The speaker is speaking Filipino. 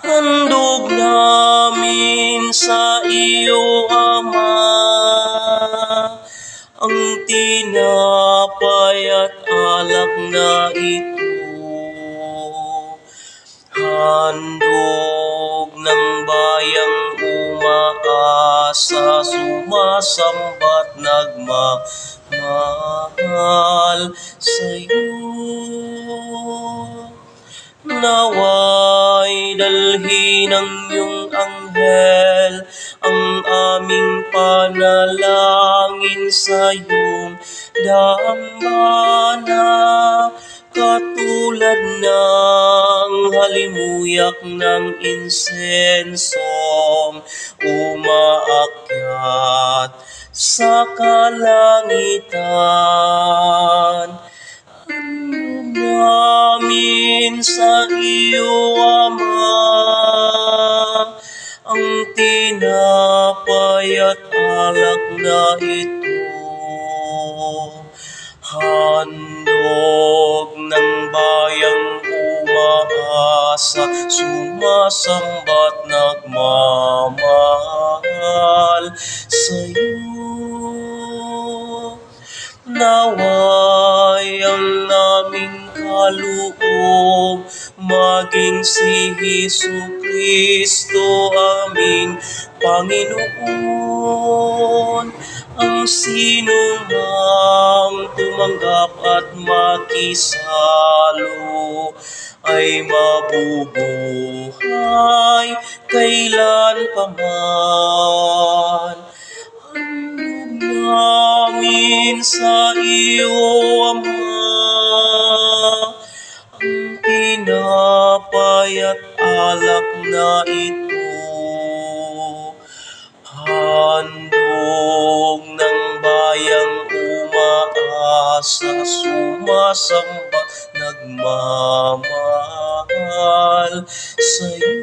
Handog namin sa iyo, Ama, ang tinapay at alak na ito. Handog ng bayang umaasa, sumasamba't nagmamahal sa'yo. Nawa'y dalhin ng iyong anghel ang aming panalangin sa iyong dambana, katulad ng halimuyak ng insensong umaakyat sa kalangitan. Namin sa iyo, Ama, ang tinapay at alak na ito. Handog ng bayang umaasa, sumasamba't nagmamahal sa'yo. Nawa'y ang aming kaloob maging si Jesucristo aming Panginoon. Ang sinumang tumanggap at makisalo ay mabubuhay kailanpaman. Namin sa iyo, Ama, ang tinapay at alak na ito. Handog ng bayang umaasa, sumasamba't nagmamahal sa'yo.